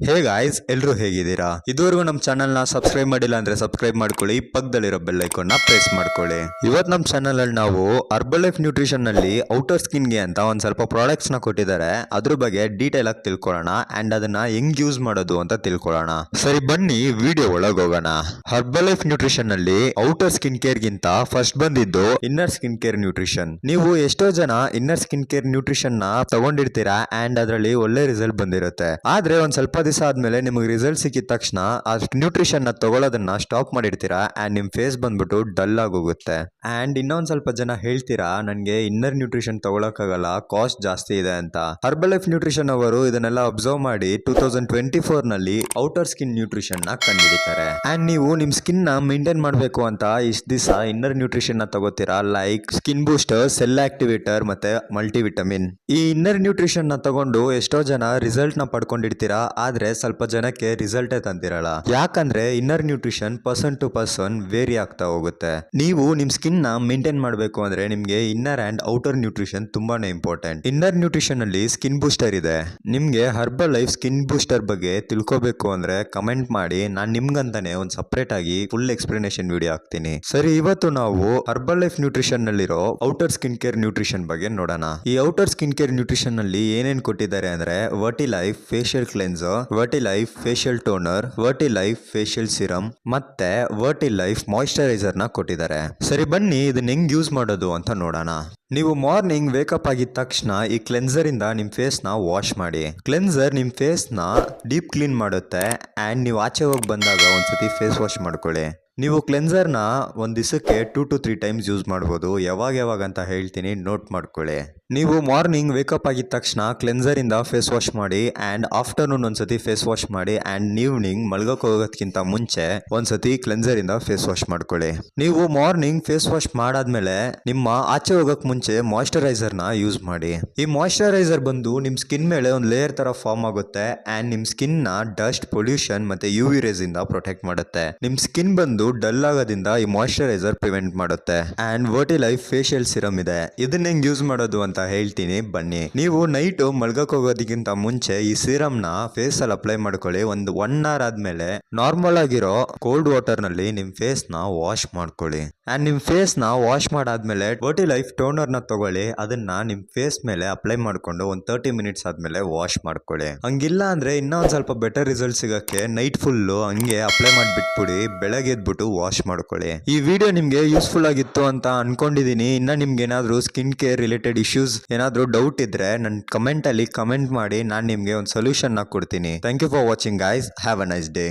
Hey guys, ಎಲ್ರು ಹೇಗಿದ್ದೀರಾ? ಇದುವರೆಗೂ ನಮ್ಮ ಚಾನಲ್ ನ ಸಬ್ಸ್ಕ್ರೈಬ್ ಮಾಡಿಲ್ಲ ಅಂದ್ರೆ ಸಬ್ಸ್ಕ್ರೈಬ್ ಮಾಡ್ಕೊಳ್ಳಿ, ಪಕ್ಕದಲ್ಲಿರೋ ಬೆಲ್ ಐಕಾನ್ ನ ಪ್ರೆಸ್ ಮಾಡ್ಕೊಳ್ಳಿ. ಇವತ್ತು ನಮ್ಮ ಚಾನಲ್ ಅಲ್ಲಿ ನಾವು ಹರ್ಬಲ್ ಲೈಫ್ ನ್ಯೂಟ್ರಿಷನ್ ನಲ್ಲಿ ಔಟರ್ ಸ್ಕಿನ್ ಗೆ ಅಂತ ಒಂದ್ ಸ್ವಲ್ಪ ಪ್ರಾಡಕ್ಟ್ಸ್ ನ ಕೊಟ್ಟಿದ್ದಾರೆ. ಅದ್ರ ಬಗ್ಗೆ ಡೀಟೇಲ್ ಆಗಿ ತಿಳ್ಕೊಳ್ಳೋಣ ಅಂಡ್ ಅದನ್ನ ಹೆಂಗ್ ಯೂಸ್ ಮಾಡೋದು ಅಂತ ತಿಳ್ಕೊಳ್ಳೋಣ. ಸರಿ, ಬನ್ನಿ ವಿಡಿಯೋ ಒಳಗೆ ಹೋಗೋಣ. ಹರ್ಬಲ್ ಲೈಫ್ ನ್ಯೂಟ್ರಿಷನ್ ನಲ್ಲಿ ಔಟರ್ ಸ್ಕಿನ್ ಕೇರ್ ಗಿಂತ ಫಸ್ಟ್ ಬಂದಿದ್ದು ಇನ್ನರ್ ಸ್ಕಿನ್ ಕೇರ್ ನ್ಯೂಟ್ರಿಷನ್. ನೀವು ಎಷ್ಟೋ ಜನ ಇನ್ನರ್ ಸ್ಕಿನ್ ಕೇರ್ ನ್ಯೂಟ್ರಿಷನ್ ನ ತಗೊಂಡಿರ್ತೀರಾ ಅಂಡ್ ಅದರಲ್ಲಿ ಒಳ್ಳೆ ರಿಸಲ್ಟ್ ಬಂದಿರುತ್ತೆ. ಆದ್ರೆ ಒಂದ್ ಸ್ವಲ್ಪ ದಿವಸ ಆದ್ಮೇಲೆ ನಿಮಗೆ ರಿಸಲ್ಟ್ ಸಿಕ್ಕಿದ ತಕ್ಷಣ ಆ ನ್ಯೂಟ್ರಿಷನ್ ನ ತಗೊಳ್ಳೋದನ್ನ ಸ್ಟಾಪ್ ಮಾಡಿರ್ತೀರಾ ಅಂಡ್ ನಿಮ್ ಫೇಸ್ ಬಂದ್ಬಿಟ್ಟು ಡಲ್ ಆಗೋಗುತ್ತೆ. ಅಂಡ್ ಇನ್ನೊಂದ್ ಸ್ವಲ್ಪ ಜನ ಹೇಳ್ತೀರಾ, ನನ್ಗೆ ಇನ್ನರ್ ನ್ಯೂಟ್ರಿಷನ್ ತಗೊಳಕ್ಕಾಗಲ್ಲ, ಕಾಸ್ಟ್ ಜಾಸ್ತಿ ಇದೆ ಅಂತ. ಹರ್ಬಲ್ ಲೈಫ್ ನ್ಯೂಟ್ರಿಷನ್ ಅವರು ಇದನ್ನೆಲ್ಲ ಅಬ್ಸರ್ವ್ ಮಾಡಿ 2024 ನಲ್ಲಿ ಔಟರ್ ಸ್ಕಿನ್ ನ್ಯೂಟ್ರಿಷನ್ ನ ಕಂಡುಹಿಡಿತಾರೆ. ಅಂಡ್ ನೀವು ನಿಮ್ ಸ್ಕಿನ್ ನ ಮೇಂಟೈನ್ ಮಾಡಬೇಕು ಅಂತ ಇಷ್ಟ ದಿವಸ ಇನ್ನರ್ ನ್ಯೂಟ್ರಿಷನ್ ನ ತಗೋತೀರಾ, like skin booster, cell activator ಮತ್ತೆ ಮಲ್ಟಿವಿಟಮಿನ್. ಈ ಇನ್ನರ್ ನ್ಯೂಟ್ರಿಷನ್ ನ ತಗೊಂಡು ಎಷ್ಟೋ ಜನ ರಿಸಲ್ಟ್ ನ ಪಡ್ಕೊಂಡಿರ್ತೀರಾ, ಆದ್ರೆ ಸ್ವಲ್ಪ ಜನಕ್ಕೆ ರಿಸಲ್ಟೇ ತಂದಿರಲ್ಲ. ಯಾಕಂದ್ರೆ inner nutrition person to person vary ಆಗ್ತಾ ಹೋಗುತ್ತೆ. ನೀವು ನಿಮ್ ಸ್ಕಿನ್ ನ ಮೇಂಟೈನ್ ಮಾಡಬೇಕು ಅಂದ್ರೆ ನಿಮ್ಗೆ ಇನ್ನರ್ ಅಂಡ್ ಔಟರ್ ನ್ಯೂಟ್ರಿಷನ್ ತುಂಬಾನೇ ಇಂಪಾರ್ಟೆಂಟ್. ಇನ್ನರ್ ನ್ಯೂಟ್ರಿಷನ್ ಅಲ್ಲಿ ಸ್ಕಿನ್ ಬೂಸ್ಟರ್ ಇದೆ. ನಿಮ್ಗೆ ಹರ್ಬಲ್ ಲೈಫ್ ಸ್ಕಿನ್ ಬೂಸ್ಟರ್ ಬಗ್ಗೆ ತಿಳ್ಕೋಬೇಕು ಅಂದ್ರೆ ಕಮೆಂಟ್ ಮಾಡಿ, ನಾನ್ ನಿಮ್ಗಂತಾನೆ ಒಂದ್ ಸಪರೇಟ್ ಆಗಿ ಫುಲ್ ಎಕ್ಸ್ಪ್ಲನೇಷನ್ ವಿಡಿಯೋ ಹಾಕ್ತೀನಿ. ಸರಿ, ಇವತ್ತು ನಾವು ಹರ್ಬಲ್ ಲೈಫ್ ನ್ಯೂಟ್ರಿಷನ್ ನಲ್ಲಿರೋ ಔಟರ್ ಸ್ಕಿನ್ ಕೇರ್ ನ್ಯೂಟ್ರಿಷನ್ ಬಗ್ಗೆ ನೋಡೋಣ. ಈ ಔಟರ್ ಸ್ಕಿನ್ ಕೇರ್ ನ್ಯೂಟ್ರಿಷನ್ ನಲ್ಲಿ ಏನೇನ್ ಕೊಟ್ಟಿದ್ದಾರೆ ಅಂದ್ರೆ Vertilife facial cleanser, Vertilife facial toner, Vertilife facial serum ಮತ್ತೆ ವರ್ಟಿಲೈಫ್ ಮಾಯಿಶ್ಚರೈಸರ್ ನ ಕೊಟ್ಟಿದ್ದಾರೆ. ಸರಿ, ಬನ್ನಿ ಇದನ್ನ ಹೆಂಗ್ ಯೂಸ್ ಮಾಡೋದು ಅಂತ ನೋಡೋಣ. ನೀವು ಮಾರ್ನಿಂಗ್ ವೇಕಪ್ ಆಗಿದ ತಕ್ಷಣ ಈ ಕ್ಲೆನ್ಸರ್ ಇಂದ ನಿಮ್ ಫೇಸ್ ನ ವಾಶ್ ಮಾಡಿ. ಕ್ಲೆನ್ಸರ್ ನಿಮ್ ಫೇಸ್ ನ ಡೀಪ್ ಕ್ಲೀನ್ ಮಾಡುತ್ತೆ ಅಂಡ್ ನೀವು ಆಚೆ ಹೋಗಿ ಬಂದಾಗ ಒಂದ್ಸತಿ ಫೇಸ್ ವಾಶ್ ಮಾಡ್ಕೊಳ್ಳಿ. ನೀವು ಕ್ಲೆನ್ಸರ್ ನ ಒಂದ್ ದಿವಸಕ್ಕೆ 2 to 3 ಟೈಮ್ಸ್ ಯೂಸ್ ಮಾಡಬಹುದು. ಯಾವಾಗ ಅಂತ ಹೇಳ್ತೀನಿ, ನೋಟ್ ಮಾಡ್ಕೊಳ್ಳಿ. ನೀವು ಮಾರ್ನಿಂಗ್ ವೇಕಪ್ ಆಗಿದ ತಕ್ಷಣ ಕ್ಲೆನ್ಸರ್ ಇಂದ ಫೇಸ್ ವಾಶ್ ಮಾಡಿ ಅಂಡ್ ಆಫ್ಟರ್ನೂನ್ ಒಂದ್ಸತಿ ಫೇಸ್ ವಾಶ್ ಮಾಡಿ ಅಂಡ್ ಈವ್ನಿಂಗ್ ಮಲ್ಗಕ್ಕೆ ಹೋಗೋದಕ್ಕಿಂತ ಮುಂಚೆ ಒಂದ್ಸತಿ ಕ್ಲೆನ್ಸರ್ ಇಂದ ಫೇಸ್ ವಾಶ್ ಮಾಡ್ಕೊಳ್ಳಿ. ನೀವು ಮಾರ್ನಿಂಗ್ ಫೇಸ್ ವಾಶ್ ಮಾಡಾದ್ಮೇಲೆ ನಿಮ್ಮ ಆಚೆ ಹೋಗಕ್ ಮುಂಚೆ ಮಾಯಿಶ್ಚರೈಸರ್ ನ ಯೂಸ್ ಮಾಡಿ. ಈ ಮಾಯಿಶ್ಚರೈಸರ್ ಬಂದು ನಿಮ್ ಸ್ಕಿನ್ ಮೇಲೆ ಒಂದು ಲೇಯರ್ ತರ ಫಾರ್ಮ್ ಆಗುತ್ತೆ ಅಂಡ್ ನಿಮ್ ಸ್ಕಿನ್ ನ ಡಸ್ಟ್, ಪೊಲ್ಯೂಷನ್ ಮತ್ತೆ UV ರೇಸ್ ಇಂದ ಪ್ರೊಟೆಕ್ಟ್ ಮಾಡುತ್ತೆ. ನಿಮ್ ಸ್ಕಿನ್ ಬಂದು ಡಲ್ ಆಗೋದ್ರಿಂದ ಈ ಮಾಯಿಶ್ಚರೈಸರ್ ಪ್ರಿವೆಂಟ್ ಮಾಡುತ್ತೆ. ಅಂಡ್ ವರ್ಟಿಲೈಫ್ ಫೇಶಿಯಲ್ ಸಿರಮ್ ಇದೆ. ಇದನ್ನ ಹೆಂಗ್ ಯೂಸ್ ಮಾಡೋದು ಅಂತ ಹೇಳ್ತೀನಿ, ಬನ್ನಿ. ನೀವು ನೈಟ್ ಮಲ್ಗಕ್ ಹೋಗೋದಕ್ಕಿಂತ ಮುಂಚೆ ಈ ಸಿರಮ್ ನ ಫೇಸ್ ಅಲ್ಲಿ ಅಪ್ಲೈ ಮಾಡ್ಕೊಳ್ಳಿ. ಒಂದು 1 hour ಆದ್ಮೇಲೆ ನಾರ್ಮಲ್ ಆಗಿರೋ ಕೋಲ್ಡ್ ವಾಟರ್ ನಲ್ಲಿ ನಿಮ್ ಫೇಸ್ ನ ವಾಶ್ ಮಾಡ್ಕೊಳ್ಳಿ. ಅಂಡ್ ನಿಮ್ ಫೇಸ್ ನ ವಾಶ್ ಮಾಡಾದ್ಮೇಲೆ ವರ್ಟಿಲೈಫ್ ಟೋನರ್ ನ ತಗೊಳ್ಳಿ. ಅದನ್ನ ನಿಮ್ ಫೇಸ್ ಮೇಲೆ ಅಪ್ಲೈ ಮಾಡ್ಕೊಂಡು ಒಂದು 30 ಮಿನಿಟ್ಸ್ ಆದ್ಮೇಲೆ ವಾಶ್ ಮಾಡ್ಕೊಳ್ಳಿ. ಹಂಗಿಲ್ಲ ಅಂದ್ರೆ ಇನ್ನೊಂದ್ ಸ್ವಲ್ಪ ಬೆಟರ್ ರಿಸಲ್ಟ್ ಸಿಗಕ್ಕೆ ನೈಟ್ ಫುಲ್ ಹಂಗೆ ಅಪ್ಲೈ ಮಾಡ್ಬಿಟ್ಬಿಡಿ, ಬೆಳಗ್ಗೆ ಎದ್ಬಿಟ್ಟು ವಾಶ್ ಮಾಡ್ಕೊಳ್ಳಿ. ಈ ವಿಡಿಯೋ ನಿಮ್ಗೆ ಯೂಸ್ಫುಲ್ ಆಗಿತ್ತು ಅಂತ ಅನ್ಕೊಂಡಿದೀನಿ. ಇನ್ನ ನಿಮ್ಗೆ ಏನಾದ್ರು ಸ್ಕಿನ್ ಕೇರ್ ರಿಲೇಟೆಡ್ ಇಶ್ಯೂಸ್ ಏನಾದ್ರು ಡೌಟ್ ಇದ್ರೆ ನನ್ನ ಕಮೆಂಟ್ ಅಲ್ಲಿ ಕಮೆಂಟ್ ಮಾಡಿ, ನಾನು ನಿಮ್ಗೆ ಒಂದು ಸೊಲ್ಯೂಷನ್ ನ ಕೊಡ್ತೀನಿ. Thank you for watching guys. Have a nice day.